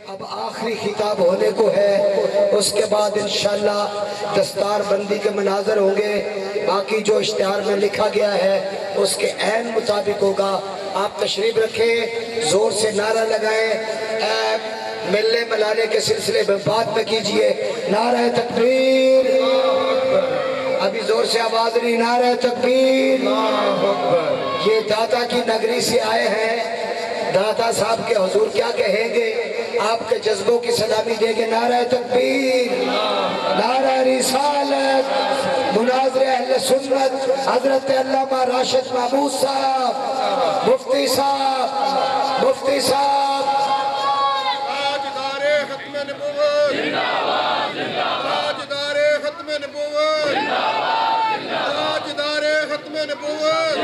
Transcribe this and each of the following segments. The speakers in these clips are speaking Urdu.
اب آخری خطاب ہونے کو ہے، اس کے بعد انشاءاللہ دستار بندی کے مناظر ہوں گے۔ باقی جو اشتہار میں لکھا گیا ہے اس کے عین مطابق ہوگا۔ آپ تشریف رکھیں، زور سے نعرہ لگائیں، ملنے ملانے کے سلسلے میں بات میں کیجئے۔ نعرہ تکبیر، ابھی زور سے آواز نہیں، نعرہ تکبیر۔ یہ داتا کی نگری سے آئے ہیں، داتا صاحب کے حضور کیا کہیں گے؟ آپ کے جذبوں کی سلامی دے گے۔ نعرہ تکبیر، نعرہ رسالت، مناظر اہل سنت حضرت علامہ راشد محمود صاحب، مفتی صاحب، مفتی صاحب۔ تاجدار ختم نبوت تاجدار ختم نبوت تاجدار ختم نبوت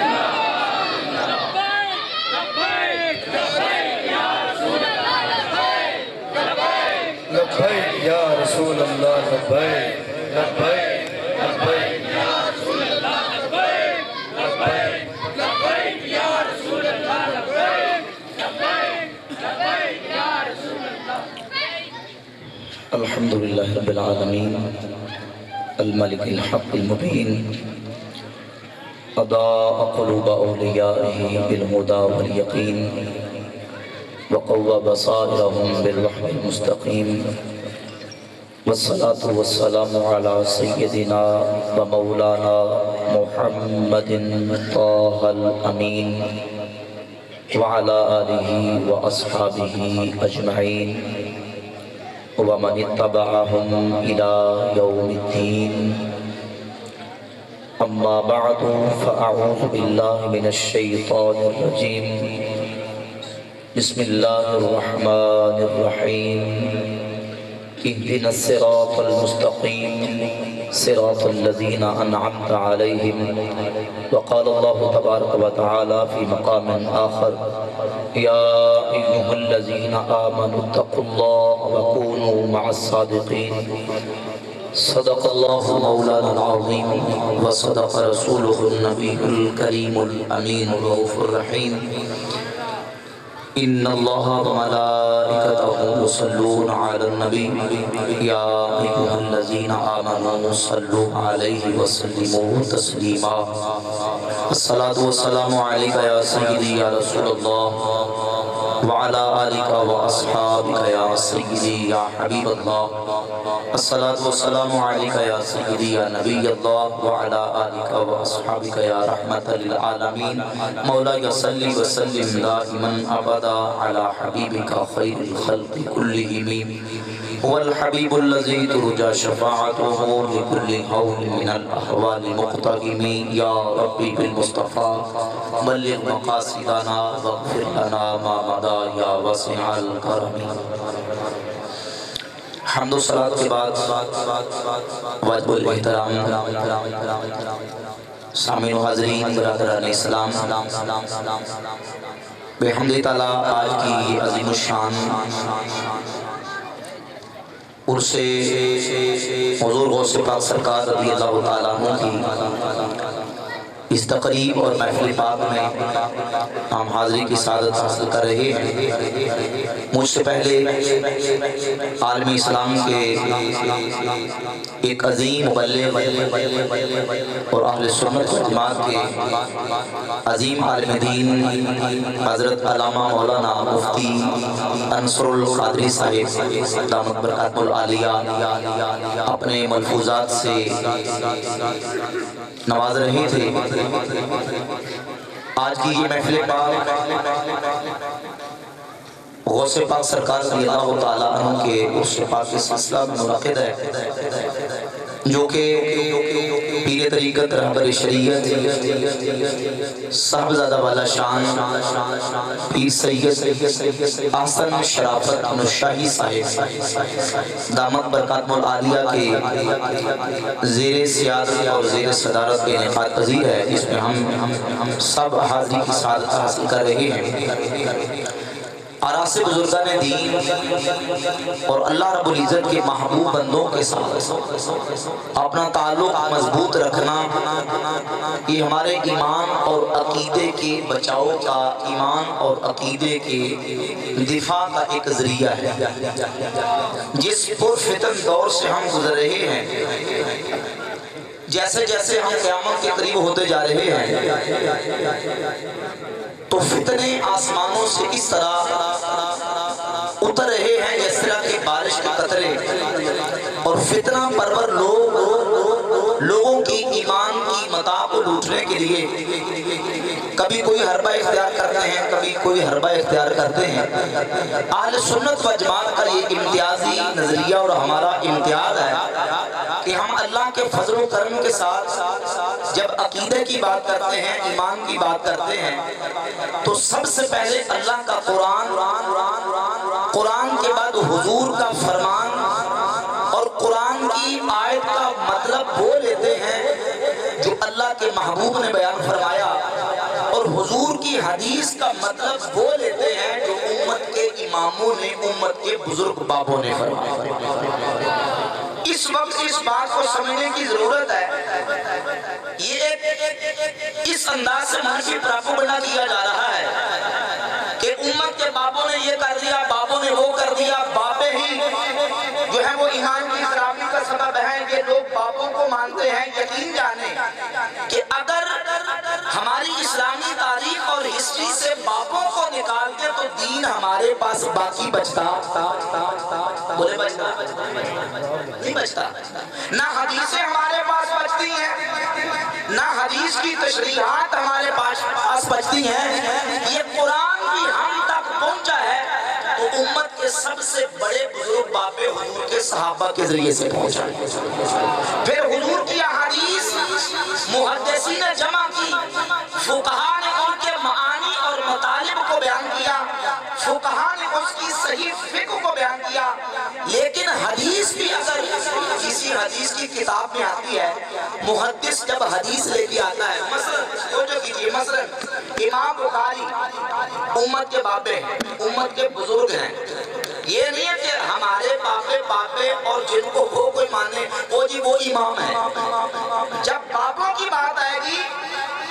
لبیک یا رسول اللہ، لبیک لبیک لبیک یا رسول اللہ لبیک لبیک لبیک یا رسول اللہ لبیک لبیک لبیک یا رسول اللہ۔ الحمدللہ رب العالمین الملک الحق المبین اضاء قلوب اولیائہ بالہدی والیقین وقوى بصائرهم بالوحي المستقيم والصلاة والسلام على سيدنا ومولانا محمد طه الأمين وعلى آله وأصحابه أجمعين ومن اتبعهم إلى يوم الدين. أما بعد فأعوذ بالله من الشيطان الرجيم. بسم اللہ الرحمن الرحیم. اهدنا الصراط المستقیم صراط الذین انعمت علیہم. وقال اللہ تبارک وتعالی فی مقام آخر یا ایہا الذین آمنوا اتقوا اللہ وکونوا مع الصادقین. صدق اللہ مولانا العظیم وصدق رسولہ النبی الکریم الامین الرؤوف الرحیم. ان اللہ وملائکتہ یصلون علی النبی یا ایھا الذین آمنوا صلوا علیہ وسلموا تسلیما. الصلاۃ والسلام علیک یا سیدی یا رسول اللہ وعلی آلک واصحابک یا سیدی یا حبیب اللہ. الصلاۃ والسلام علیک یا سیدی یا نبی اللہ وعلی آلک واصحابک یا رحمۃ للعالمین. مولاي صلی وسلم دائما ابدا على حبيبك خير الخلق كلهم هو الحبيب الذي ترجى شفاعته لكل هول من الأحوال مقتهم. يا ربي بالمصطفى بلغ مقاصدنا واغفر لنا ما مضى يا واسع الكرم. حمد و صلاة کے بعد واجب الاحترام سامعین و حاضرین برادران اسلام، بحمد تعالیٰ آج کی عظیم الشان عرس حضور غوث پاک سرکار رضی اللہ تعالیٰ عنہ کی اس تقریب اور محفل پاک میں ہم حاضری کی سعادت حاصل کر رہے ہیں. مجھ سے پہلے عالم اسلام کے ایک عظیم مبلغ اور اہل سنت و جماعت کے عظیم عالم دین حضرت علامہ مولانا مفتی انصر القادری صاحب دامت برکاتہ العالیہ اپنے ملفوظات سے نواز رہے تھے. آج کی یہ محفل پاک غوث پاک سرکار رضی اللہ تعالیٰ عنہ کے عرس پاک کے سلسلہ میں منعقد ہے، جو کہ پیر طریقت رہبر شریعت صاحبزادہ والا شان پیر سید احسن شرافت نشاہی صاحب دامت برکاتہ العالیہ کے زیر سیادت اور زیر صدارت کے انعقاد پذیر ہے، جس میں ہم سب حاضری کی سعادت حاصل کر رہے ہیں. آراس بزرگان دین اور اللہ رب العزت کے محبوب بندوں کے ساتھ اپنا تعلق مضبوط رکھنا یہ ہمارے ایمان اور عقیدے کے بچاؤ کا، ایمان اور عقیدے کے دفاع کا ایک ذریعہ ہے۔ جس پرفتن دور سے ہم گزر رہے ہیں، جیسے جیسے ہم قیامت کے قریب ہوتے جا رہے ہیں تو فتنے آسمانوں سے اس طرح اتر رہے ہیں جس طرح کہ بارش کے قطرے، اور فتنہ پرور لوگوں کی ایمان کی متاع کو لوٹنے کے لیے کبھی کوئی حربہ اختیار کرتے ہیں، کبھی کوئی حربہ اختیار کرتے ہیں۔ اہل سنت و جماعت کا یہ امتیازی نظریہ اور ہمارا امتیاز ہے کہ ہم اللہ کے فضل و کرم کے ساتھ جب عقیدے کی بات کرتے ہیں، ایمان کی بات کرتے ہیں، تو سب سے پہلے اللہ کا قرآن کے بعد حضور کا فرمان اور قرآن کی آیت کا مطلب وہ لیتے ہیں جو اللہ کے محبوب نے بیان فرمایا، اور حضور کی حدیث کا مطلب وہ لیتے ہیں جو امت کے اماموں نے، امت کے بزرگ بابوں نے فرمایا۔ اس وقت اس بات کو سمجھنے کی ضرورت ہے، یہ اس انداز سے منفی پراپوگنڈا کیا جا رہا ہے کہ امت کے بابوں نے یہ کر دیا، بابوں نے وہ کر دیا، بابے ہی جو ہے وہ ایمان کی خرابی کا سبب ہے۔ یہ لوگ بابوں کو مانتے ہیں۔ یقین جانے کہ اگر ہماری اسلامی تاریخ اور ہسٹری سے بابوں کو نکالتے تو دین ہمارے پاس باقی بچتا، بولے بچتا نہیں بچتا، نہ حدیثیں ہمارے پاس بچتی ہیں، نہ حدیث کی تشریحات ہمارے پاس بچتی ہیں۔ یہ قرآن بھی ہم تک پہنچا ہے تو امت کے سب سے بڑے بزرگ باب حضور کے صحابہ کے ذریعے سے پہنچا ہے۔ پھر حضور کی احادیث محدثین نے جمع کی، فقہا نے ان کے معانی اور مطالب کو بیان کیا، فقہا نے اس کی صحیح فقہ کو بیان کیا۔ لیکن حدیث بھی اگر کسی حدیث کی کتاب میں آتی ہے، محدث جب حدیث لے کے آتا ہے، مثلا امام بخاری امت کے بابے ہیں، امت کے بزرگ ہیں، یہ نہیں ہے کہ ہمارے باپے اور جن کو وہ کوئی مانے وہ جی وہ امام ہے۔ جب بابوں کی بات آئے گی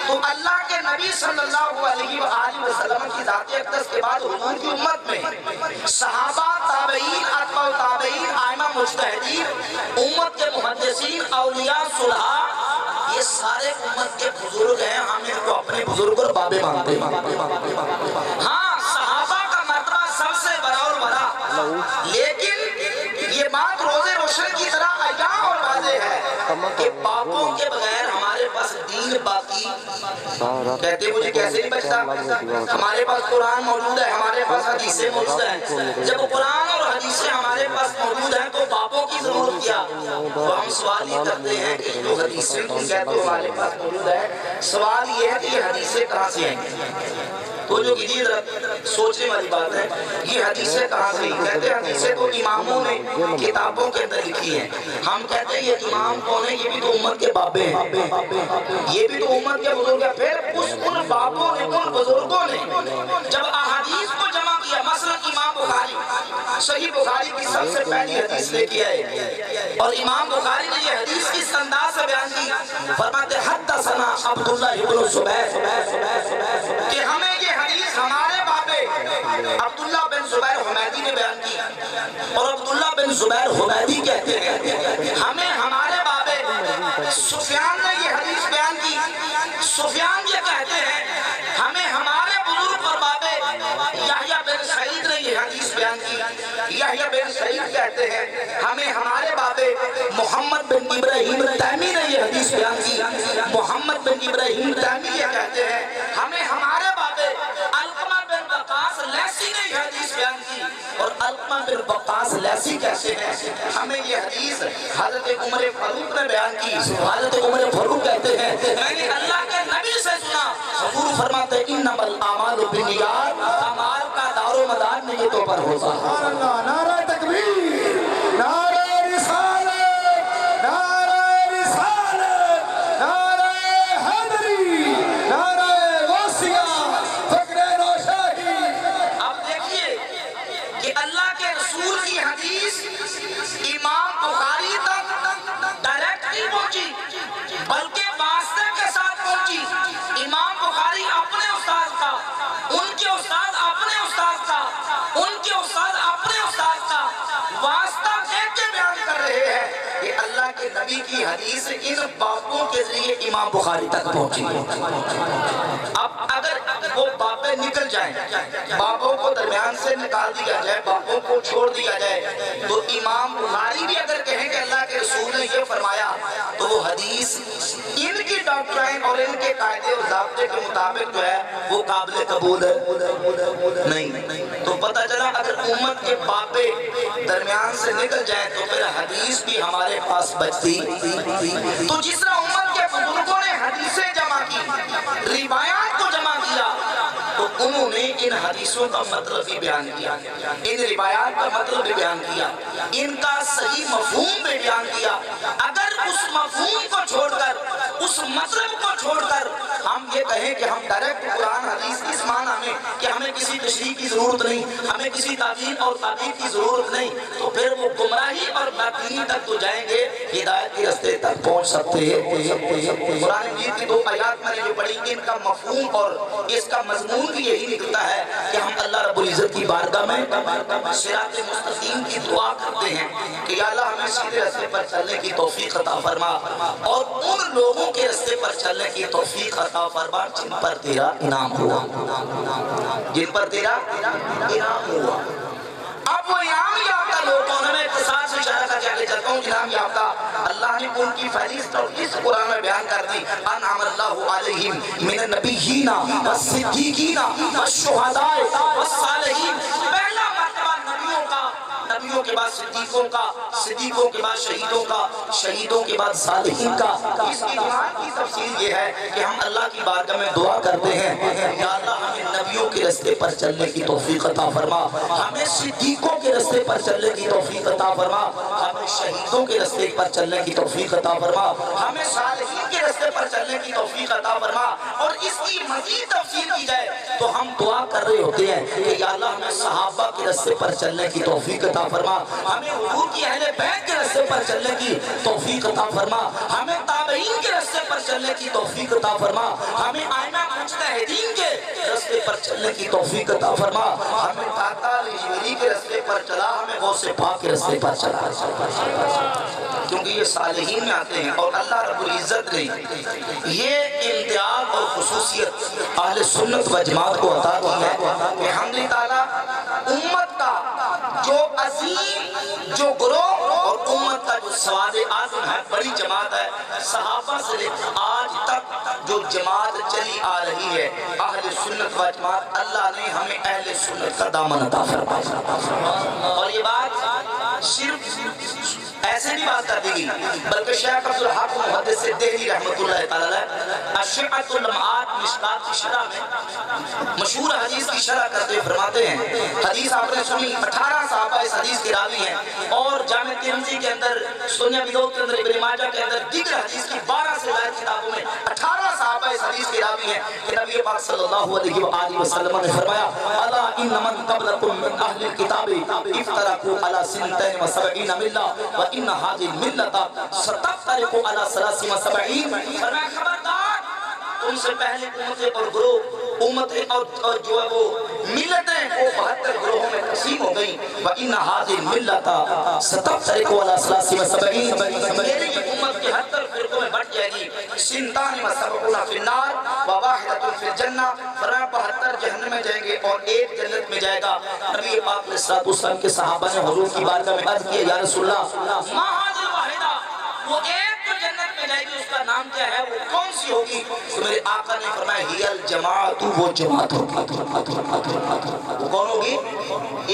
تو اللہ کے نبی صلی اللہ علیہ وآلہ وسلم کی ذات اقدس کے بعد حضور کی امت میں صحابہ، تابعین، اتباع تابعین، ائمہ مجتہدین، امت کے محدثین، اولیاء، صلحاء، یہ سارے امت کے بزرگ ہیں۔ ہم ان کو اپنے بزرگ اور بابے مانتے ہیں۔ ہاں، صحابہ کا مرتبہ سب سے بڑا اور بڑا، لیکن یہ بات روز روشن کی طرح عیاں اور واضح ہے کہ بابوں کے بغیر ہمارے پاس دین باقی، کہتے مجھے کیسے نہیں بچتا؟ ہمارے پاس قرآن موجود ہے، ہمارے پاس حدیثیں موجود ہیں۔ جب قرآن اور حدیثیں ہمارے پاس موجود ہیں تو بابوں کی ضرورت کیا؟ تو ہم سوال یہ کرتے ہیں کہ جو حدیثیں تم کہتے ہو ہمارے پاس موجود ہے، سوال یہ ہے کہ یہ حدیثیں کہاں سے آئیں گی؟ تو جو جدید سوچنے والی بات ہے، یہ حدیثیں کہاں سے؟ کہتے ہیں حدیثیں تو اماموں نے کتابوں کے اندر لکھی ہیں۔ ہم کہتے ہیں یہ امام کون ہے؟ یہ بھی تو امت کے بابے ہیں، یہ بھی تو امت کے بزرگ ہیں۔ پھر ان بابوں نے، ان بزرگوں نے جب احادیث کو جمع کیا، مثلا امام بخاری صحیح بخاری کی سب سے پہلی حدیث لے کے آئے، اور امام بخاری نے یہ حدیث کس انداز سے بیان کی؟ فرماتے حدثنا عبداللہ ابن الزبیر، کہ ہمیں یہ حدیث ہمارے بابے عبداللہ بن زبیر حمیدی نے بیان کی، اور عبداللہ بن زبیر حمیدی کہتے ہیں ہمیں ہمارے بابے سفیان نے یہ حدیث بیان کی۔ سفیان یہ کہتے ہیں ہمیں ہمارے بزرگ اور بابے یحییٰ بن سعید نے یہ حدیث بیان کی۔ یحییٰ بن سعید کہتے ہیں ہمیں ہمارے بابے محمد بن ابراہیم تیمی نے یہ حدیث بیان کی۔ محمد بن ابراہیم تیمی یہ کہتے ہیں ہمیں ہمارے بابے علقمہ بن وقاص لیثی نے یہ حدیث بیان کی، اور علقمہ بن وقاص لیثی کہتے ہیں ہمیں یہ حدیث حضرت عمر فاروق نے بیان کی۔ حضرت عمر فاروق کہتے ہیں میں نے اللہ کے نبی سے سنا، حضور فرماتے ہیں انما الاعمال بالنیات، اعمال کا دار و مدار نیتوں پر ہوتا ہے۔ نعرہ تکبیر، نعرہ رسالت، نعرہ رسالت، نعرہ حیدری، نعرہ غوثیہ، فخر نوشاہی۔ اب دیکھیے حدیث ان باپوں کے ذریعے امام بخاری تک پہنچی ہے۔ اب اگر وہ باپیں نکل جائیں، باپوں کو درمیان سے نکال دیا جائے، باپوں کو چھوڑ دیا جائے، تو امام بخاری بھی اگر کہیں کہ اللہ کے رسول نے یہ فرمایا تو وہ حدیث ان کی ڈاکٹرائن اور ان کے قاعدے اور ضابطے کے مطابق جو ہے وہ قابل قبول ہے نہیں۔ تو پتہ چلا اگر امت کے باپے درمیان سے نکل جائیں تو پھر حدیث بھی ہمارے پاس بچتی۔ تو جس طرح امت کے بزرگوں نے حدیثیں جمع کی، روایات کو جمع کیا، تو انہوں نے ان حدیثوں کا مطلب بھی بیان کیا، ان روایات کا مطلب بھی بیان کیا، ان کا صحیح مفہوم بھی بیان کیا۔ اگر اس مفہوم کو چھوڑ کر، اس مطلب کو چھوڑ کر ہم یہ کہیں کہ ہم ڈائریکٹ قرآن حدیث اس معنی میں کہ ہمیں کسی تشریح کی ضرورت نہیں، ہمیں کسی تعویل اور تعبیر کی ضرورت نہیں، تو پھر وہ گمراہی اور باطلی تک تو جائیں گے، ہدایت کے راستے تک پہنچ سکتے ہیں۔ قرآن مجید کی 2 آیات میں نے جو پڑھی، ان کا مفہوم اور اس کا مضمون بھی یہی نکلتا ہے کہ ہم اللہ رب العزت کی بارگاہ میں صراط مستقیم کی دعا کرتے ہیں کہ یا اللہ ہمیں سیدھے راستے پر چلنے کی توفیق عطا فرما، اور ان لوگوں کے راستے پر چلنے کی توفیق عطا فرما جن پر تیرا انعام ہوا، جن پر تیرا انعام ہوا۔ اب وہ انعام یافتہ لوگ کون ہیں؟ میں اختصار سے اشارہ کر کے آگے چلتا ہوں۔ انعام یافتہ اللہ نے ان کی فہرست اور اس قرآن میں بیان کر دی، انعم اللہ علیہم من النبیین والصدیقین والشہداء والصالحین۔ پہلا مرتبہ نبیوں کا، نبیوں کے بعد صدیقوں کا، صدیقوں کے بعد شہیدوں کا، شہیدوں کے بعد صالحین کا۔ اس کی دعا کی تفصیل یہ ہے کہ ہم اللہ کی بارگاہ میں دعا کرتے ہیں یا اللہ ہمیں نبیوں کے راستے پر چلنے کی توفیق عطا فرما، ہمیں صدیقوں کے راستے پر چلنے کی توفیق عطا فرما، ہمیں شہیدوں کے راستے پر چلنے کی توفیق عطا فرما، ہمیں صالحین کے راستے پر چلنے کی توفیق عطا فرما۔ اور اس کی مزید تفصیل کی جائے تو ہم دعا کر رہے ہوتے ہیں کہ یا اللہ ہمیں صحابہ کے راستے پر چلنے کی توفیق عطا فرما، ہمیں حضور کی اہل بیت کے راستے پر چلنے کی توفیق عطا فرما، ہمیں تابعین کے راستے پر چلنے کی توفیق عطا فرما، ہمیں ائمہ مجتہدین کے راستے پر چلنے کی توفیق عطا فرما، ہمیں داتا رشوری کے راستے پر چلا، ہمیں غوث پاک کے راستے پر چلا، کیونکہ یہ صالحین میں آتے ہیں۔ اور اللہ رب العزت نے یہ امتیاز اور خصوصیت اہل سنت و جماعت کو عطا کی ہے کہ حمد تعالیٰ امت کا جو عظیم جو گروہ اور امت کا جو سواد اعظم ہے، بڑی جماعت ہے، صحابہ سے لے کر آج تک جو جماعت چلی آ رہی ہے اہل سنت و جماعت، اللہ نے ہمیں اہل سنت کا دامن عطا فرمایا۔ اور یہ بات صرف ایسے نہیں بات کر دی گئی، بلکہ شیخ عبدالحق محدث دہلی رحمۃ اللہ تعالی علیہ اشعۃ اللمعات مشکات کی شرح میں مشہور حدیث کی شرح کرتے فرماتے ہیں، حدیث آپ نے سنی، 18 صحابہ اس حدیث کے راوی ہیں، اور جامع ترمذی کے اندر، سنن ابی داؤد کے اندر، ابن ماجہ کے اندر، دیگر حدیث کی 12 سے زائد کتابوں میں 18 صحابہ اس حدیث کے راوی ہیں کہ نبی پاک صلی اللہ علیہ وآلہ وسلم نے فرمایا الا ان من قبلکم من اہل الکتاب افترقوا علی 72 ملہ وان هذه الملة ستفترق على 73۔ فرمایا خبردار، تم سے پہلے امتیں اور گروہ، امتیں اور جو ہے وہ ملتیں وہ 72 گروہوں میں تقسیم ہو گئیں، وَإِنَّ هَذِهِ الْمِلَّةَ سَتَفْتَرِقُ عَلَى 73۔ میری یہ امت کے 70 فرقوں میں بٹ جائے گی، 72 فی النار وواحدۃ فی الجنہ۔ فرمایا 72 جہنم میں جائیں گے اور ایک جنت میں جائے گا۔ نبی پاک علیہ الصلوۃ والسلام کے صحابہ نے حضور کی بارگاہ میں عرض کیا یا رسول اللہ ما هذه الواحدہ، وہ ایک جو جنت میں جائے گی اس کا نام کیا ہے، وہ کون سی ہوگی؟ تو میرے آقا نے فرمایا ہی الجماعت، وہ جماعت ہوگی۔ وہ کون ہوگی؟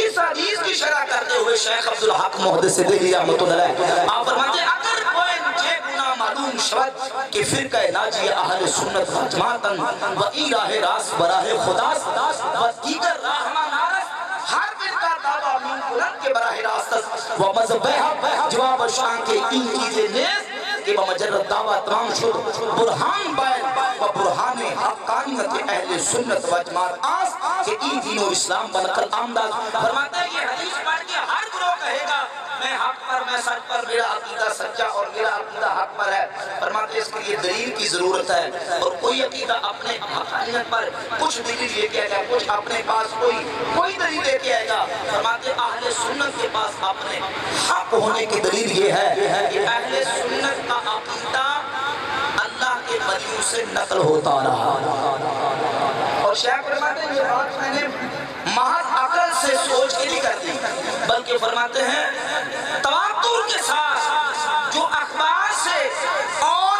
اس حدیث کی شرح کرتے ہوئے شیخ عبدالحق محدث دہلی رحمۃ اللہ علیہ آپ فرماتے ہیں اگر کوئی مجھے گناہ معلوم شود کہ فرقہ ناجیہ اہل سنت و جماعتاً و ای راہ راست براہ خداست و دیگر راہمان آرست، ہر فرقہ دعویٰ من کنن کے براہ راست و مذبیہ جواب شان کے ان چیزیں نیز کہ بمجرد دعویٰ تمام شد برہان بائن و برہان حقانیت اہل سنت و جماعت آس کہ ای دین و اسلام بنقل آمداد۔ فرماتا ہے یہ حدیث پڑھ کے ہر گروہ کہے گا میں حق پر، میں سچ پر، میرا عقیدہ سچا اور میرا عقیدہ حق پر ہے، فرماتے ہیں اس کے لیے دلیل کی ضرورت ہے، اور کوئی عقیدہ اپنے حقانیت پر کچھ دلیل لے کے آئے گا، کچھ اپنے پاس کوئی دلیل لے کے آئے گا۔ فرماتے اہل سنت کے پاس اپنے حق ہونے کی دلیل یہ ہے کہ اہل سنت کا عقیدہ اللہ کے ولیوں سے نقل ہوتا رہا، اور شیخ فرماتے ہیں یہ بات میں نے محض عقل سے سوچ کے نہیں کرتی، بلکہ فرماتے ہیں تواتر کے ساتھ جو اخبار سے اور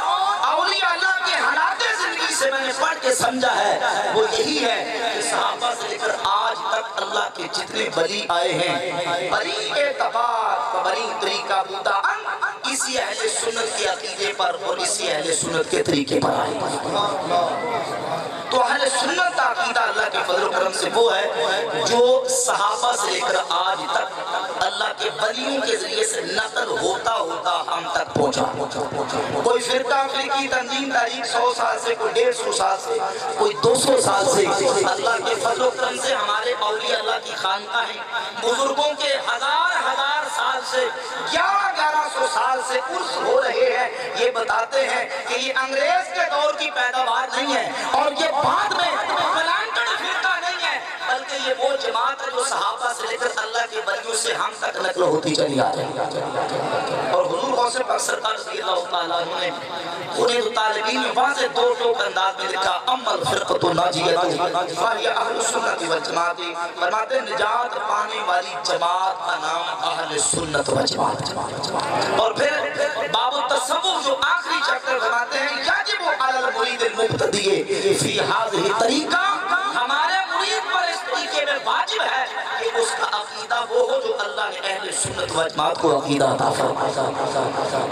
اولیاء اللہ کے حالات زندگی سے میں نے پڑھ کے سمجھا ہے، وہ یہی ہے کہ صحابہ سے لے کر آج تک اللہ کے جتنے ولی آئے ہیں، بری اعتبار بری طریقہ بودا اسی اہل سنت کے عقیدے پر اور اسی اہل سنت کے طریقے پر آئے۔ تو اہل سنت کا عقیدہ اللہ کے فضل و کرم سے وہ ہے جو صحابہ سے لے کر آج تک اللہ کے ولیوں کے ذریعے سے نقل ہوتا ہوتا ہم تک پہنچا۔ کوئی فرقہ فرقی تنظیم تاریخ 100 سال سے، کوئی 150 سال سے، کوئی 200 سال سے، اللہ کے فضل و کرم سے ہمارے اولیاء اللہ کی خانقاہیں بزرگوں کے ہزار سال سے 1100 سال سے عرص ہو رہے ہیں، یہ بتاتے ہیں کہ یہ انگریز کے دور کی پیداوار نہیں ہے، اور یہ بعد میں پلانٹڈ فرقہ نہیں ہے، بلکہ یہ وہ جماعت ہے جو صحابہ سے لے کر اللہ کے ولیوں سے ہم تک نقل ہوتی چلی آ رہی ہے۔ اور حضور غوث پاک سرکار رضی اللہ تعالیٰ عنہ نے انہیں طالبین میں واضح دو ٹوک انداز میں لکھا، اما الفرقۃ الناجیۃ فہی اہل السنت والجماعت، فرماتے ہیں نجات پانے والی جماعت کا نام اہل سنت والجماعت۔ اور پھر باب التصوف جو آخری چیپٹر فرماتے ہیں یجب علی المرید المبتدی فی ہذہ طریقہ، ہمارے مرید پر اس طریقے میں واجب ہے کہ اس کا عقیدہ وہ ہو جو اللہ نے اہل سنت و جماعت کو عقیدہ عطا فرمایا۔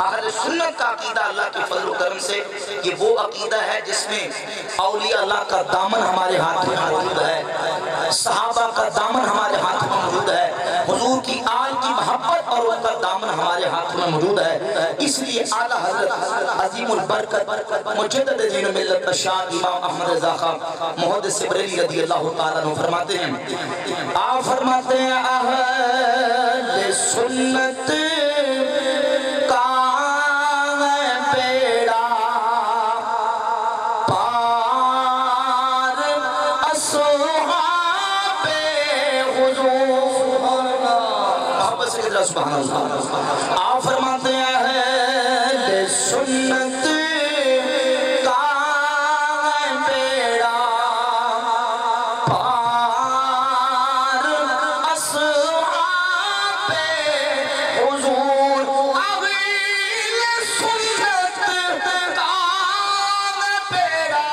اہل سنت کا عقیدہ اللہ کے فضل و کرم سے یہ وہ عقیدہ ہے جس میں اولیاء اللہ کا دامن ہمارے ہاتھ میں موجود ہے، صحابہ کا دامن ہمارے ہاتھ میں موجود ہے، حضور کی آل کی محبت اور ان کا دامن ہمارے ہاتھ میں موجود ہے۔ اس لیے اعلیٰ حضرت عظیم البرکت مجدد دین ملت شاہ امام احمد رضا خان محدث بریلوی رضی اللہ تعالیٰ عنہ فرماتے ہیں، آپ فرماتے ہیں اہل سنت کا بیڑا پار اصحاب حضور، محبت سے کہتے ہیں سبحان اللہ۔ آپ فرماتے ہیں اہل سنت کا بیڑا پار اصحاب حضور، اہل سنت کا بیڑا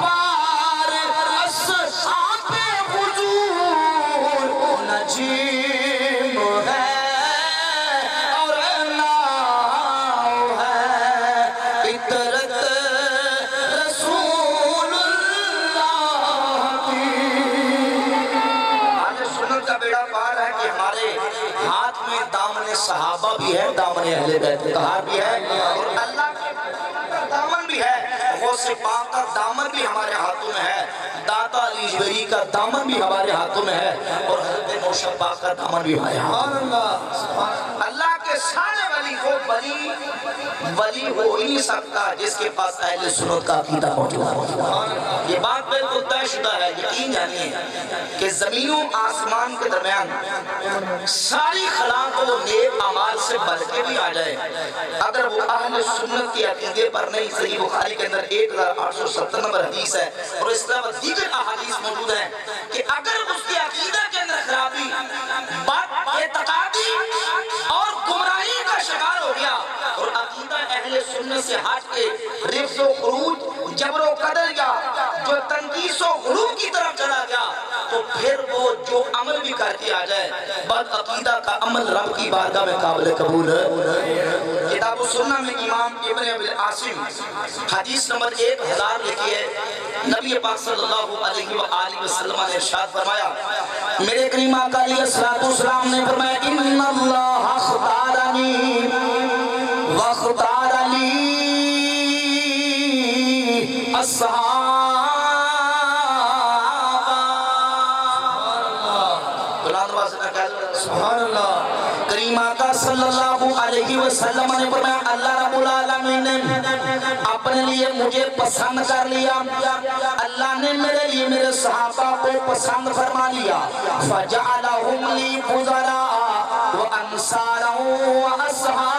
پار اصحاب حضور، نجیم ہے اور ناؤ ہے عطرت رسول اللہ کی۔ آج سنت کا بیڑا پار ہے کہ ہمارے ہاتھ میں دامن صحابہ بھی ہے، دامن اہل بیت طاہر بھی ہے، اور اللہ کے کا دامن بھی ہے، غوث پاک کا دامن بھی ہمارے ہاتھوں میں ہے، داتا علی جبری کا دامن بھی ہمارے ہاتھوں میں ہے، اور حضرت نوشب پاک کا دامن بھی ہمارے ہاتھوں میں ہے۔ اللہ کے سارے ولی وہ ولی ہو ہی نہیں سکتا جس کے پاس اہل سنت کا عقیدہ موجود ہے۔ یہ بات بالکل طے شدہ ہے، یقین جانیے کہ زمین و آسمان کے درمیان ساری خلا کو نیک اعمال سے بھر کے بھی آ جائے، اگر وہ اہل سنت کے عقیدے پر نہیں، صحیح بخاری کے اندر 1870 نمبر حدیث ہے، اور اس طرح دیگر احادیث موجود ہیں کہ اگر اس کے عقیدہ کے اندر خرابی، بات اعتقادی اور گمراہی کا شکار ہو گیا، اور عقیدہ اہل سنت سے ہٹ کے رفض و خروج، جبر و قدر یا جو تنقیص و غلو کی طرف چلا گیا، تو پھر وہ جو عمل بھی کر کے آ جائے، بد عقیدہ کا عمل رب کی بارگاہ میں قابل قبول ہے۔ کتاب السنہ میں امام ابن ابی العاصم حدیث نمبر 1000 لکھی ہے، نبی پاک صلی اللہ علیہ وآلہ وسلم نے ارشاد فرمایا، میرے کریم آقا علیہ السلام نے فرمایا، ان اللہ اختارنی واختار لی اصحابہ، سبحان اللہ، کریم آقا صلی اللہ علیہ وسلم نے فرمایا اللہ رب العالمین نے اپنے لیے مجھے پسند کر لیا، اللہ نے میرے لیے میرے صحابہ کو پسند فرما لیا، فجعلہم لی وزراء وانصارا واصحارا،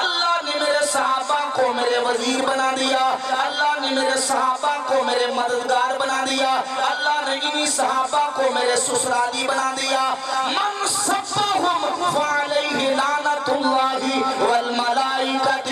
اللہ نے میرے صحابہ کو میرے وزیر بنا دیا، اللہ نے میرے صحابہ کو میرے مددگار بنا دیا، اللہ نے انہی صحابہ کو میرے سسرالی بنا دیا۔ من سبہم فعلیہ لعنت اللہ والملائکۃ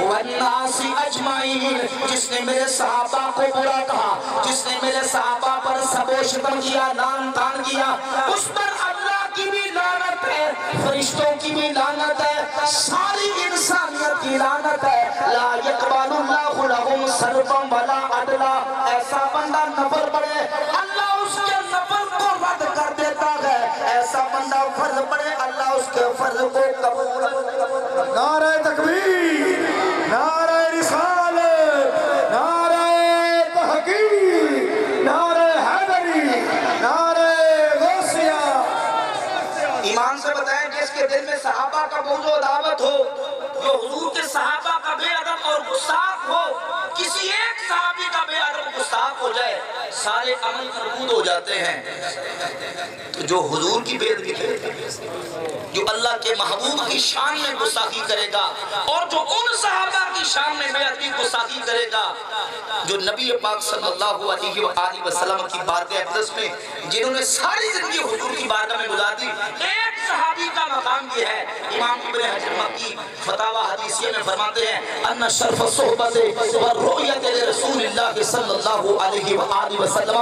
والناس اجمعین، جس نے میرے صحابہ کو برا کہا، جس نے میرے صحابہ پر سب و شتم کیا، لعن طعن کیا، اس پر اللہ کی بھی لعنت ہے، فرشتوں کی بھی لعنت ہے، ساری انسانیت کی لعنت ہے۔ لا یقبل اللہ لہم صرفا ولا عدلا، ایسا بندہ نفر پڑے اللہ اس کے نفر کو رد کر دیتا ہے، ایسا بندہ فرض پڑے اللہ اس کے فرض کو قبول کرتا ہے۔ نعرہ تکبیر، نعرہ رسالت، نعرہ تحقیق، نعرہ حیدری، نعرہ غوثیہ۔ ایمان سے بتائیں جس کے دل میں صحابہ کا بغض و عداوت ہو، جو حضور کے صحابہ کا بے ادب اور گستاخ ہو، کسی ایک صحابی کا بے ادب گستاخ ہو جائے سارے عمل مردود ہو جاتے ہیں۔ تو جو حضور کی بے ادبی کرے گا، جو اللہ کے محبوب کی شان میں گستاخی کرے گا، اور جو ان صحابہ کی شان میں بے ادبی گستاخی کرے گا جو نبی پاک صلی اللہ علیہ وآلہ وسلم کی بارگاہ اقدس میں جنہوں نے ساری زندگی حضور کی بارگاہ میں گزار دی، ایک صحابی کا مقام یہ ہے۔ امام ابن حجر مکی فتاوی حدیثیہ میں فرماتے ہیں ان شرف صحبت والرؤیت لرسول اللہ صلی اللہ علیہ وآلہ وسلم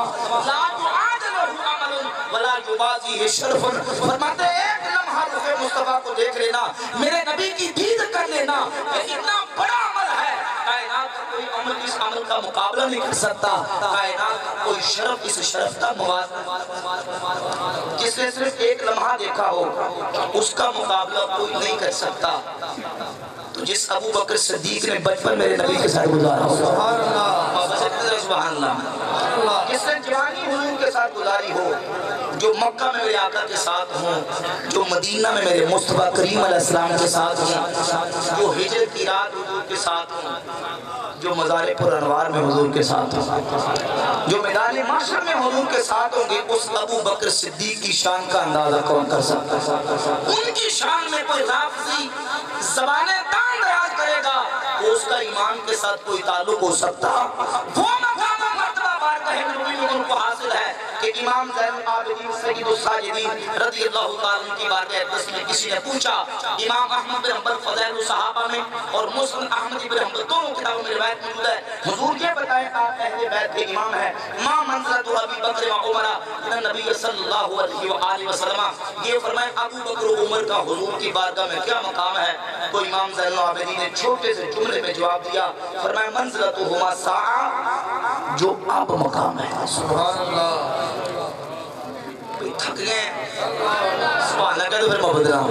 لا يعادلہ عمل ولا یبازیہ شرف، فرماتے ہیں ایک لمحہ رخ مصطفیٰ کو دیکھ لینا، میرے نبی کی دید کر لینا، یہ اتنا بڑا عمل ہے، کائنات کا کوئی عمل اس عمل کا مقابلہ نہیں کر سکتا، کائنات کا کوئی شرف اس شرف کا موازنہ، جس نے صرف ایک لمحہ دیکھا ہو اس کا مقابلہ کوئی نہیں کر سکتا۔ تو جس ابو بکر صدیق نے بچپن میرے نبی کے ساتھ گزارا ہو، سبحان اللہ، جس نے جوانی حضور کے ساتھ گزاری ہو، جو مکہ میں میرے آقا کے ساتھ ہوں، جو مدینہ میں میرے مصطفیٰ کریم علیہ السلام کے ساتھ ہوں، جو ہجرت کی رات حضور کے ساتھ ہوں، جو مزار پر انوار میں حضور کے ساتھ ہوں، جو میدان محشر میں حضور کے ساتھ ہوں گے، اس ابو بکر صدیق کی شان کا اندازہ کون کر سکتا ہے؟ ان کی شان میں کوئی لفظی زبانیں تان دراز کرے گا تو اس کا ایمان کے ساتھ کوئی تعلق ہو سکتا؟ وہ مقام و مرتبہ بارگاہ نبوی میں ان کو حاصل ہے کہ امام زین العابدین سید الساجدین رضی اللہ تعالیٰ کی بارگاہ اقدس میں کسی نے پوچھا، امام احمد بن حنبل فضائل الصحابہ میں اور مسلم احمد بن حنبل دونوں کتابوں میں روایت موجود ہے، حضور یہ بتائیں آپ اہل بیت کے امام ہیں، ما منزلت ابی بکر و عمر من نبی صلی اللہ علیہ وآلہ وسلم، یہ فرمائیں ابو بکر و عمر کا حضور کی بارگاہ میں کیا مقام ہے؟ تو امام زین العابدین نے چھوٹے سے جملے میں جواب دیا، فرمایا منزلتہما ساعہ، جو اب مقام ہے۔ سبحان اللہ، تھک گئے سبحان اللہ کہتے پھر محبت رہا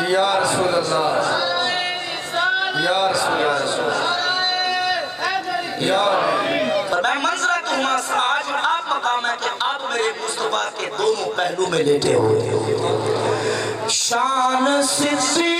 یا رسول اللہ، یا رسول اللہ، یا فرمایا منزلتہما ساعہ، جو اب مقام ہے کہ آپ میرے مصطفیٰ کے دونوں پہلو میں لیٹے ہوئے۔ شان صدیق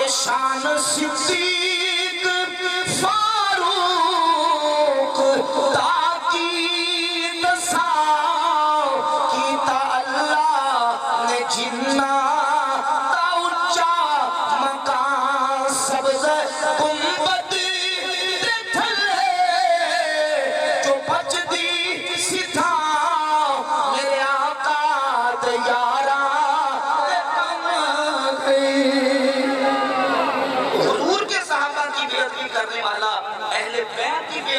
شان صدیق فاروق تاکید سا کیتا اللہ نے جن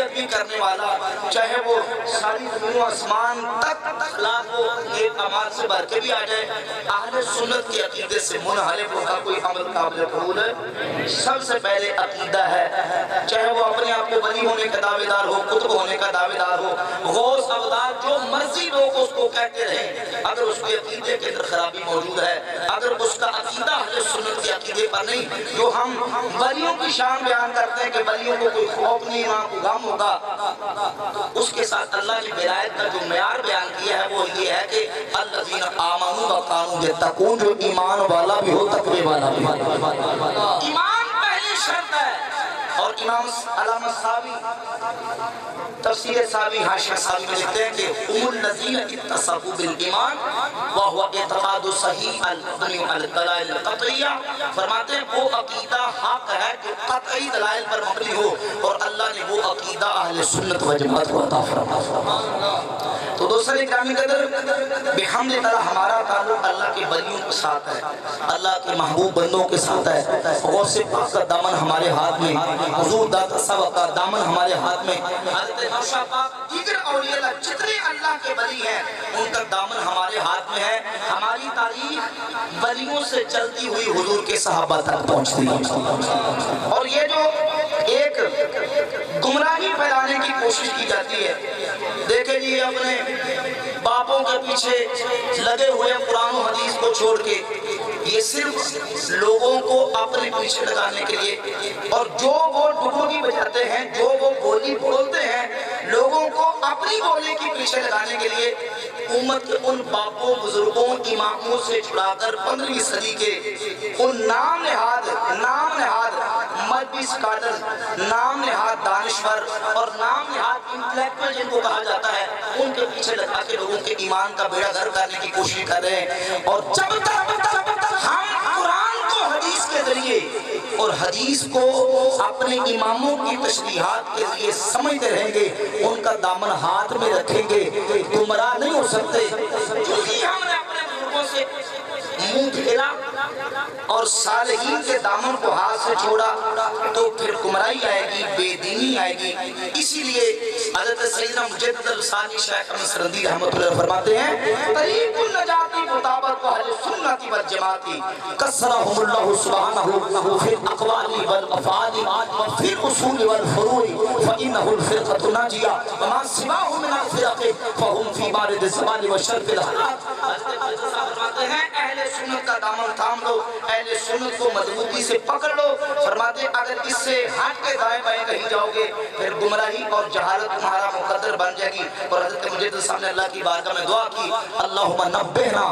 پیروی کرنے والا، چاہے وہ ساری زمین و آسمان تک اخلاق و نیک اعمال سے بھر کے بھی آ جائے، اہل سنت کے عقیدے سے منحرف ہوگا کوئی عمل قابل قبول ہے؟ سب سے پہلے عقیدہ ہے، چاہے وہ اپنے آپ کو ولی ہونے کا دعوے دار ہو، قطب ہونے کا دعوے دار ہو، غوث ابدال جو مرضی لوگ اس کو کہتے رہیں، اگر اس کے عقیدے کے اندر خرابی موجود ہے، اگر اس کا عقیدہ اہل سنت کے عقیدے پر نہیں، جو ہم ولیوں کی شان بیان کرتے ہیں کہ ولیوں کو کوئی خوف نہیں، نہ کوئی غم ہوگا، اس کے ساتھ اللہ نے ولایت کا جو معیار بیان کیا ہے وہ یہ ہے کہ الذین آمنوا وکانوا یتقون، جو ایمان والا بھی ہو تقوی والا بھی ہو۔ ایمان پہلی شرط ہے، اور امام علامہ صاوی تفسیر صاوی حاشیہ صاوی میں لکھتے ہیں کہ ام الذین اتصفوا بالایمان وهو اعتقاد صحیح المبنی علی الدلائل القطعیہ، فرماتے ہیں وہ عقیدہ حق ہے جو قطعی دلائل پر مبنی ہو، اور اللہ نے وہ عقیدہ اہل سنت و جماعت کو عطا فرمایا۔ تو دوسرے گرامی قدر بحمد تعالی ہمارا تعلق اللہ کے ولیوں کے ساتھ ہے، اللہ کے محبوب بندوں کے ساتھ ہے، غوث پاک کا دامن ہمارے ہاتھ میں، حضور داتا صاحب کا دامن ہمارے ہاتھ میں، حضرت نوشا پاک، دیگر اولیاء اللہ جتنے اللہ کے ولی ہیں ان کا دامن ہمارے ہاتھ میں ہے۔ ہماری تاریخ ولیوں سے چلتی ہوئی حضور کے صحابہ تک پہنچتی ہے، اور یہ جو ایک گمراہی پھیلانے کی کوشش کی جاتی ہے، دیکھیں جی اپنے باپوں کے پیچھے لگے ہوئے قرآن و حدیث کو چھوڑ کے، یہ صرف لوگوں کو اپنے پیچھے لگانے کے لیے، اور جو وہ ڈبوگی بجاتے ہیں، جو وہ بولی بولتے ہیں، لوگوں کو اپنی بولی کی پیچھے لگانے کے لیے امت کے ان باپوں، بزرگوں، اماموں سے چھڑا کر 15ویں صدی کے ان نام نہاد مذہبی اسکالر، نام نہاد دانشور اور نام نہاد انٹلیکچوئل جن کو کہا جاتا ہے، ان کے پیچھے لگا کے لوگوں کے ایمان کا بیڑا غرق کرنے کی کوشش کر رہے ہیں۔ اور جب تک ہم قرآن کو حدیث کے ذریعے اور حدیث کو اپنے اماموں کی تشریحات کے ذریعے سمجھتے رہیں گے، ان کا دامن ہاتھ میں رکھیں گے، گمراہ نہیں ہو سکتے۔ کیونکہ ہم نے اپنے بزرگوں سے منہ پھیرا اور صالحین کے دامن کو ہاتھ سے چھوڑا تو پھر گمراہی آئے گی، بے دینی آئے گی۔ اسی لیے حضرت سیدنا مجدد الثانی شیخ احمد سرندی رحمۃ اللہ فرماتے ہیں، طریق النجاتی مطابق اہل سنت والجماعت کسرہم اللہ سبحانہ فی الاقوال والافعال وفی الاصول والفروع فانہ الفرقۃ الناجیہ وما سواہ من الفرق فهم فی بارد الزمان والشرق الحالات۔ فرماتے ہیں اہل سنت کا دامن تھام لو، اہل سنت کو مضبوطی سے پکڑ لو، فرماتے ہیں اگر اس سے ہٹ کے دائیں بائیں کہیں جاؤ گے پھر گمراہی اور جہالت تمہارا مقدر بن جائے گی۔ اور حضرت مجدد صاحب نے اللہ کی بارگاہ میں دعا کی، اللہم نبہنا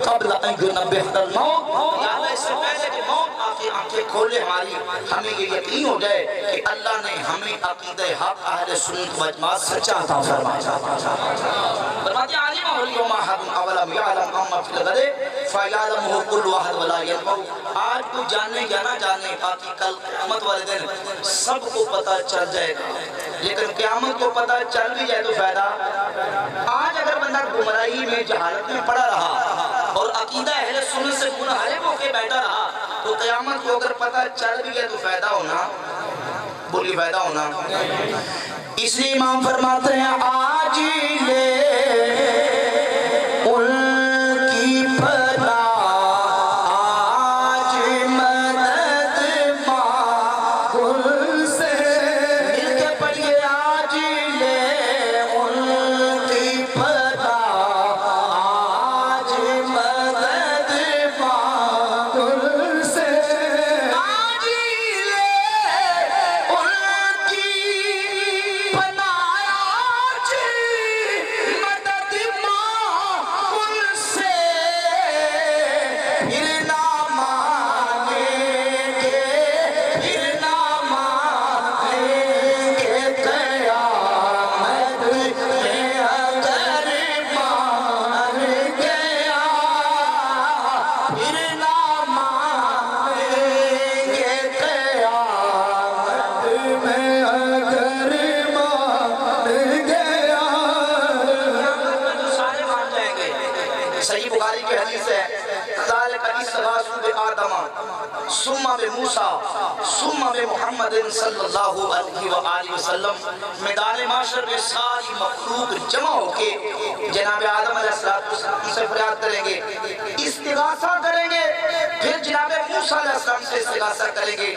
قبل ان ینبہنا الموت، یا اللہ اس سے پہلے کہ موت آکے آنکھیں کھولے ہماری، ہمیں یہ یقین ہو جائے کہ اللہ نے ہمیں عقیدہ حق اہل سنت و جماعت سچا عطا فرمایا۔ فرماتے ہیں عالم اليوم احد اولم یعلم اما فی الغد فیعلمہ کل واحد ولا ینفع۔ آج تو جانے یا نہ جانے، باقی کل قیامت والے دن سب کو پتہ چل جائے گا، لیکن قیامت کو پتہ چل بھی جائے تو فائدہ۔ آج اگر بندہ گمراہی میں جہالت میں پڑا رہا اور عقیدہ اہل سنت سے منحرف ہو کے بیٹھا رہا تو قیامت کو اگر پتہ چل بھی جائے تو فائدہ ہونا، بولی فائدہ ہونا۔ اس لیے امام فرماتے ہیں آج لے مدد ثم بموسیٰ ثم بمحمد صلی اللہ علیہ وآلہ وسلم میدان محشر میں ساری مخلوق جمع ہو کے جناب آدم علیہ السلام سے فریاد کریں گے، استغاثہ کریں گے، پھر جناب موسیٰ علیہ السلام سے استغاثہ کریں گے،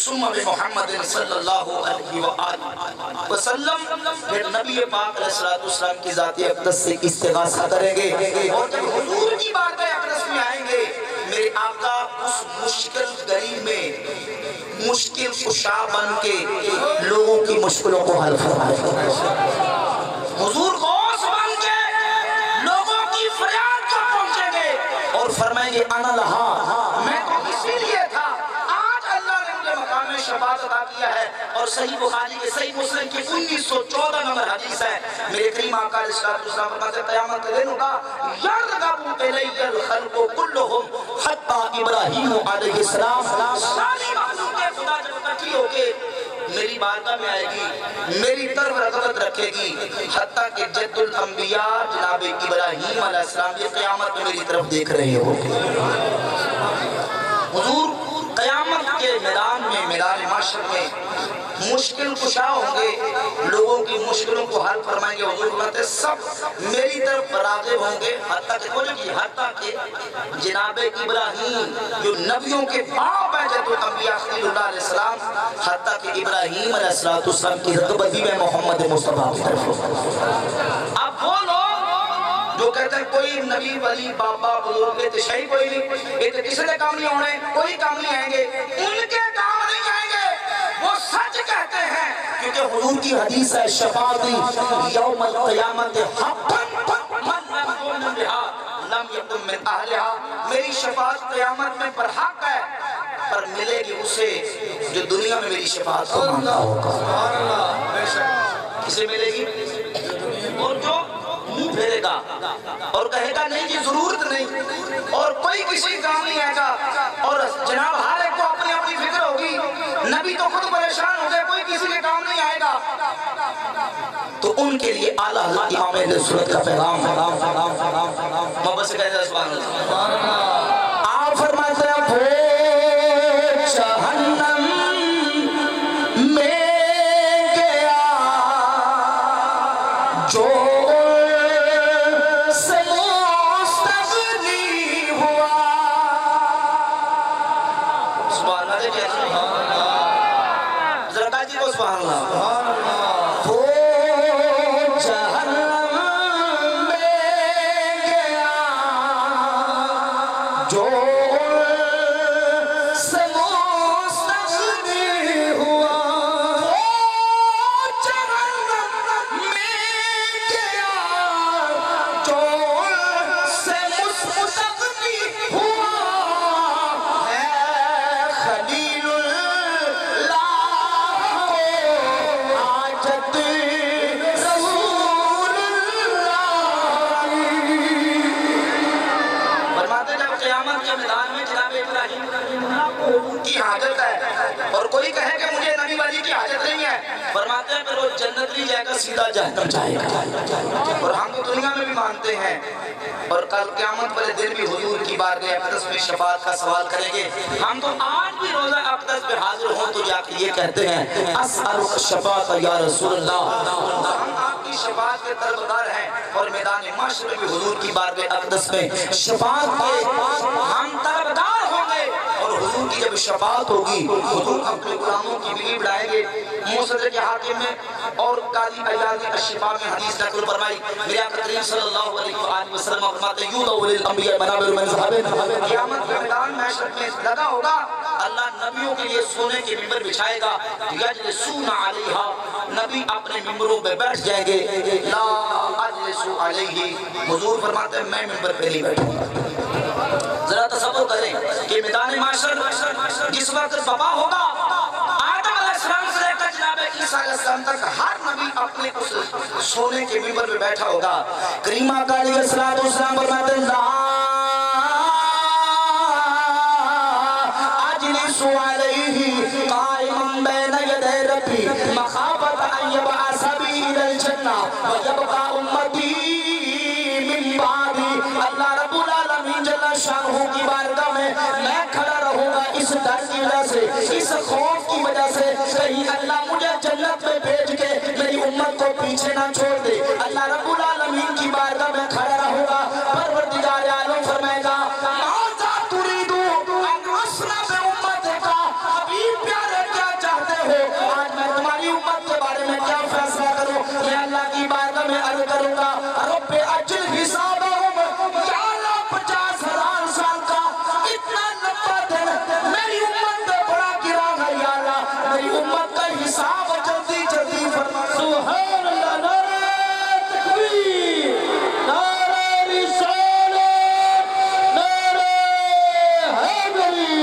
ثم بمحمد صلی اللہ علیہ وآلہ وسلم، پھر نبی پاک علیہ السلام کی ذات اقدس سے استغاثہ کریں گے، اور جب حضور کی بارگاہ اقدس میں آئیں گے میرے آقا اس مشکل گھڑی میں مشکل کشا بن کے لوگوں کی مشکلوں کو حل فرمائے گا، حضور غوث بن کے لوگوں کی فریاد کو پہنچیں گے اور فرمائیں گے انا لہا، میں تو اسی لیے تھا، آج اللہ نے مجھے مقام شفاعت عطا کیا ہے۔ اور صحیح بخاری کے صحیح مسلم کی 1914 نمبر حدیث ہے، میرے کریم آقا علیہ السلام فرماتے ہیں قیامت کے دن ہوگا یرغب الی الخلق کلہم حتی ابراہیم علیہ السلام، ساری مخلوق خدا جب اکٹھی ہو کے میری بارگاہ میں آئے گی، میری طرف رغبت رکھے گی، حتیٰ کہ جد الانبیاء جناب ابراہیم علیہ السلام یہ قیامت میں میری طرف دیکھ رہے ہو گے۔ حضور قیامت کے میدان میں میدان محشر میں مشکل کشا ہوں گے، لوگوں کی مشکلوں کو حل فرمائیں گے، حضور فرماتے ہیں سب میری طرف راغب ہوں گے، حتیٰ کہ جناب ابراہیم جو نبیوں کے باپ ہیں جد الانبیاء خلیل اللہ علیہ السلام، حتیٰ کہ ابراہیم علیہ السلام کی رغبت بھی میں محمد مصطفیٰ کی طرف ہوں۔ اب وہ لوگ جو کہتے ہیں کوئی نبی ولی بابا بزرگ کے تشہی کوئی نہیں، یہ تو کسی نے کام نہیں ہونے، کوئی کام نہیں آئیں گے، ان کے کام نہیں آئیں گے، وہ سچ کہتے ہیں، کیونکہ حضور کی حدیث ہے شفاعتی یوم القیامت حقا من لم یؤمن بها لم یکن من اہلہا، میری شفاعت قیامت میں پر حق ہے، پر ملے گی اسے جو دنیا میں میری شفاعت کو مانتا ہوگا۔ کسے ملے گی؟ اور جو منہ پھیرے گا اور کہے گا نہیں جی ضرورت نہیں، اور کوئی کسی کام نہیں آئے گا، اور جناب ہر ایک کو اپنی اپنی فکر ہوگی، نبی تو خود پریشان ہو گئے کوئی کسی کے کام نہیں آئے گا، تو ان کے لیے اعلیٰ حضرت امام اہل سنت کا پیغام محبت سے کہتے ہیں سبحان اللہ۔ آپ فرماتے ہیں وہ جہنم میں گیا جو کی حاجت ہے، اور کوئی کہے کہ مجھے نبی والی کی حاجت نہیں ہے، فرماتے ہیں پھر وہ جنت نہیں جائے گا سیدھا جہنم جائے گا، اور ہم تو دنیا میں بھی مانتے ہیں، اور کل قیامت والے دن بھی حضور کی بارگاہ اقدس میں شفاعت کا سوال کریں گے، ہم تو آج بھی روزہ اقدس پہ حاضر ہوں تو جا کے یہ کہتے ہیں اسألک الشفاعت یا رسول اللہ، ہم آپ کی شفاعت کے طلبگار ہیں، اور میدان محشر میں بھی حضور کی بارگاہ اقدس میں شفاعت کے ہم طلبگار ہوں گے، اور حضور کی جب شفاعت ہوگی حضور اپنے غلاموں کی بلی بڑھائیں گے۔ مصدق حاکم میں اور قاضی عیاض الشفاء میں حدیث نقل فرمائی، میرے آقا کریم صلی اللہ علیہ وآلہ وسلم فرماتے ہیں یوضع للانبیاء منابر من ذهب، قیامت کے میدان محشر میں لگا ہوگا، اللہ نبیوں کے لیے سونے کے ممبر بچھائے گا، یجلسون علیہا، نبی اپنے ممبروں پہ بیٹھ جائیں گے، لا اجلس علیہ، حضور فرماتے ہیں میں ممبر پہ نہیں بیٹھوں گا۔ ذرا تصور کریں کہ میدان محشر جس وقت بابا ہوگا، آدم علیہ السلام سے لے کر جناب عیسیٰ علیہ السلام تک ہر نبی اپنے اس سونے کے ممبر پہ بیٹھا ہوگا، کریم آقا علیہ السلام فرماتے ہیں لا اجلس علیہ قائما بین یدی ربی مخافۃ ان یبعث بی الی الجنہ ویبقى امتی من بعدی، اللہ رب العالمین جل شانہ کی بارگاہ میں کھڑا رہوں گا اس اس ڈر کی وجہ سے، اس خوف کی وجہ سے کہیں اللہ مجھے جنت میں بھیج کے میری امت کو پیچھے نہ چھوڑ دے۔ اللہ رب العالمین کی بارگاہ میں کھڑا رہوں گا، پروردگار عالم فرمائے گا ماذا تریدو ان اسنع بامتک، حبیب پیارے کیا چاہتے ہو آج میں تمہاری امت کے بارے میں کیا فیصلہ کروں؟ میں اللہ کی بارگاہ میں عرض کروں گا رب اجل حسابہم، یا اللہ 50,000 سال کا اتنا لمبا دن میری امت پہ بڑا گرا ہے، یا اللہ میری امت کا حساب جلدی جلدی فرما۔ سبحان اللہ، نعرہ تکبیر، نعرہ رسالت، نعرہ حیدری،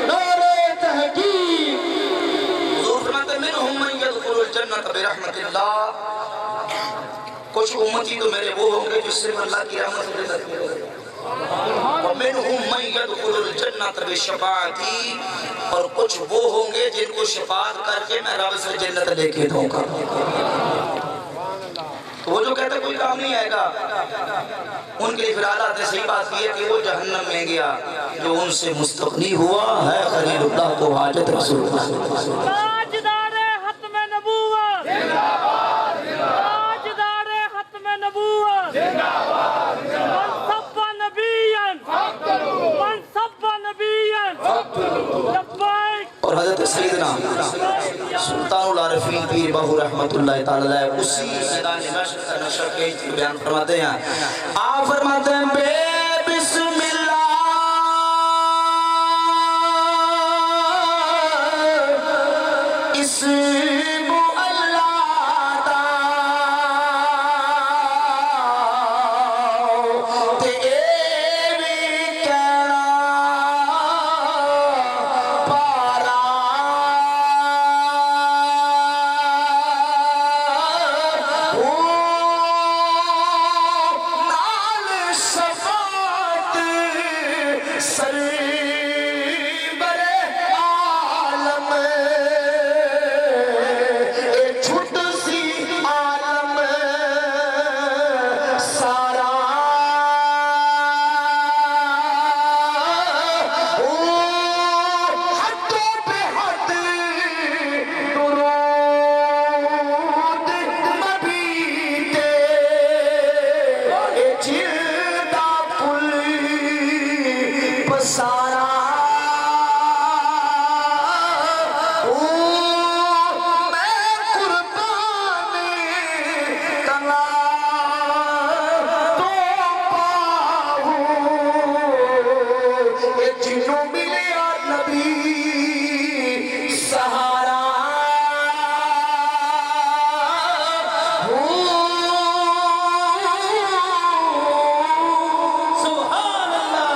نعرہ تحقیق۔ حضور فرماتے ہیں منہم من یدخل الجنت برحمت اللہ، کچھ امتی تو میرے وہ ہوں گے جس سے اللہ کی رحمت سے جنت میں رہے، ومنہم من یدخل الجنت بشفاعتی، اور کچھ وہ ہوں گے جن کو شفاعت کر کے میں رب سے جنت لے کے دوں گا۔ تو وہ جو کہتے ہیں کوئی کام نہیں آئے گا، ان کے لیے پھر حالات صحیح بات یہ ہے کہ وہ جہنم میں گیا جو ان سے مستغنی ہوا ہے خلیل اللہ کو حاجت رسول اللہ۔ تاجدار ختم نبوت، تاجدار ختم نبوت، من سب نبیا من سب نبیا لبیک۔ اور حضرت سیدنا سلطان العارفین پیر بہو رحمت اللہ تعالی علیہ اسی میدان نشر کا نشر کے بیان فرماتے ہیں، آپ فرماتے ہیں بے بسم اللہ اسم اللہ دا تے ایویں کہنا پارا نال شفاعت سرور عالم، اے چھٹ سی عالم سارا، حدوں پہ حد درود نبی تے، اے جلدہ کل پسارا، میں قربان کنا تو پاؤں، اے جنوں ملیا نبی سہارا، سبحان اللہ۔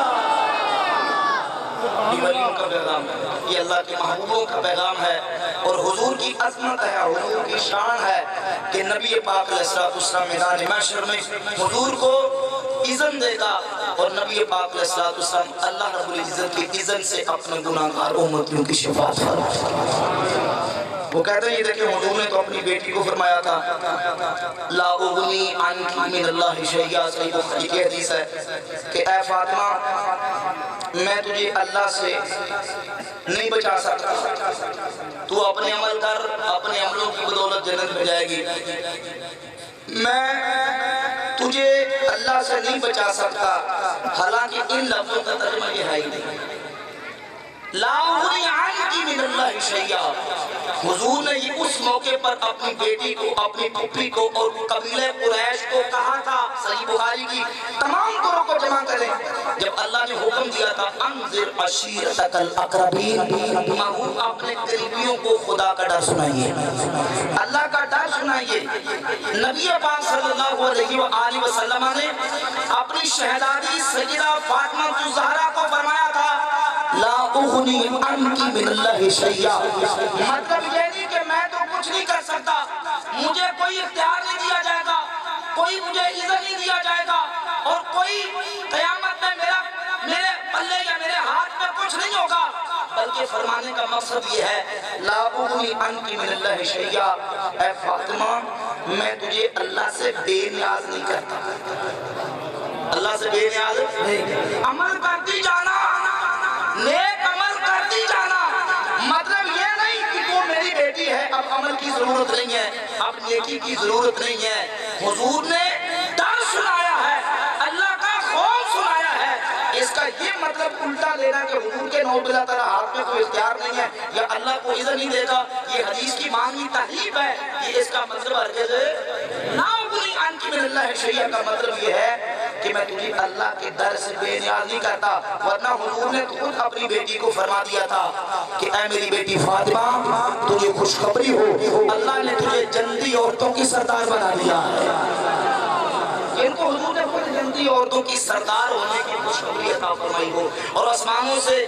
یہ ولیوں کا پیغام ہے، یہ اللہ کے محبوبوں کا پیغام ہے، اور حضور کی عظمت ہے، حضور کی شان ہے کہ نبی پاک علیہ السلام میدان محشر میں حضور کو اذن دے گا، اور نبی پاک علیہ السلام اللہ رب العزت کی اذن سے اپنے گناہگار امتیوں کی شفاعت فرمائے۔ وہ کہتے ہیں یہ دیکھیں حضور نے تو اپنی بیٹی کو فرمایا تھا لا اغنی عنک من اللہ شیئا، صحیح بخاری کی حدیث ہے کہ اے فاطمہ میں تجھے اللہ سے نہیں بچا سکتا، تو اپنے عمل کر، اپنے عملوں کی بدولت جنت میں جائے گی، میں تجھے اللہ سے نہیں بچا سکتا، حالانکہ ان لفظوں کا ترجمہ یہ ہے ہی نہیں۔ لا اغنی عنک من اللہ شیئا، حضور نے یہ اس موقع پر اپنی بیٹی کو، اپنی پھپھی کو اور قبیلہ قریش کو کہا تھا، صحیح بخاری کی تمام گروہ کو جمع کریں، جب اللہ نے حکم دیا تھا انذر عشیرتک الاقربین، محبوب اپنے قریبیوں کو خدا کا ڈر سنائیے، اللہ کا ڈر سنائیے۔ نبی پاک صلی اللہ علیہ وآلہ وسلم نے اپنی شہزادی سیدہ فاطمہ الزہرا کو فرمایا تھا لا اغنی عنک من اللہ شیئا، مطلب یہ نہیں کہ میں تو کچھ نہیں کر سکتا، مجھے کوئی اختیار نہیں دیا جائے گا، کوئی مجھے اذن نہیں دیا جائے گا، اور کوئی قیامت میں میرے پلے یا میرے ہاتھ میں کچھ نہیں ہوگا، بلکہ فرمانے کا مقصد یہ ہے لا اغنی عنک من اللہ شیئا، اے فاطمہ میں تجھے اللہ سے بے نیاز نہیں کرتا، اللہ سے بے نیاز نہیں، عمل کرتی جانا، نیک عمل کرتی اب عمل کی ضرورت نہیں ہے، اب نیکی کی ضرورت نہیں ہے۔ حضور نے ڈر سنایا ہے، اللہ کا خوف سنایا ہے۔ اس کا یہ مطلب الٹا لینا کہ حضور کے نعوذ باللہ تعالیٰ ہاتھ میں کوئی اختیار نہیں ہے یا اللہ کو اذن نہیں دے گا، یہ حدیث کی معنی تحریف ہے، یہ اس کا مطلب ہرگز نہ اغنی عنک من اللہ شیئا کا مطلب یہ ہے کہ میں تجھے اللہ کے در سے بے نیاز نہیں کرتا، ورنہ حضور نے خود اپنی بیٹی کو فرما دیا تھا کہ اے میری بیٹی فاطمہ تجھے خوشخبری ہو، اللہ نے تجھے جنتی عورتوں کی سردار بنا دیا ہے۔ ان کو حضور نے خود جنتی عورتوں کی سردار ہونے کی خوشخبری عطا فرمائی ہو، اور آسمانوں سے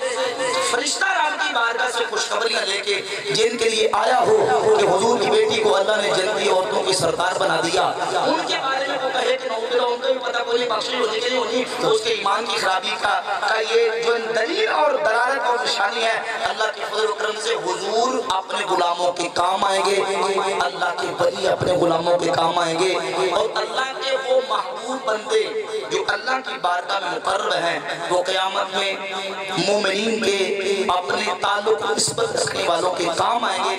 فرشتہ رب کی بارگاہ سے خوشخبریاں لے کے جن کے لیے آیا ہو کہ حضور کی بیٹی کو اللہ نے جنتی عورتوں کی سردار بنا دیا، ان کے بارے میں وہ کہے کہ نعوذ باللہ ان کو بھی پتہ کوئی بخشش ہونے کے لیے ہونی تو اس کے ایمان کی خرابی کا یہ جو دلیل اور دلالت اور نشانی ہے۔ اللہ کے فضل و کرم سے حضور اپنے غلاموں کے کام آئیں گے، اللہ کے ولی اپنے غلاموں کے کام آئیں گے، اور اللہ کے وہ محبوب بندے جو اللہ کی بارگاہ میں مقرر ہیں وہ قیامت میں مومنین کے اپنے تعلق نسبت رکھنے والوں کے کام آئیں گے۔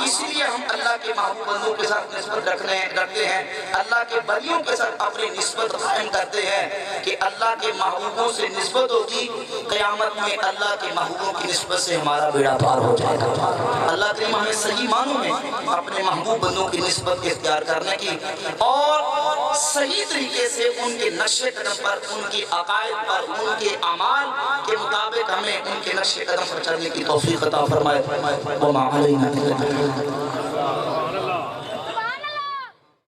اسی لیے ہم اللہ کے محبوب بندوں کے ساتھ نسبت رکھتے ہیں، اللہ کے ولیوں کے ساتھ اپنی نسبت قائم کرتے ہیں کہ اللہ کے محبوبوں سے نسبت ہوگی، قیامت میں اللہ کے محبوبوں کی نسبت سے ہمارا بیڑا پار ہو جائے گا۔ اللہ کریم ہمیں صحیح معنوں میں اپنے محبوب بندوں کی نسبت اختیار کرنے کی اور صحیح طریقے سے ان کے نقش قدم پر، ان کے عقائد پر، ان کے اعمال کے مطابق ہمیں ان کے نقش قدم پر چلنے کی توفیق عطا فرمائے۔ وما علینا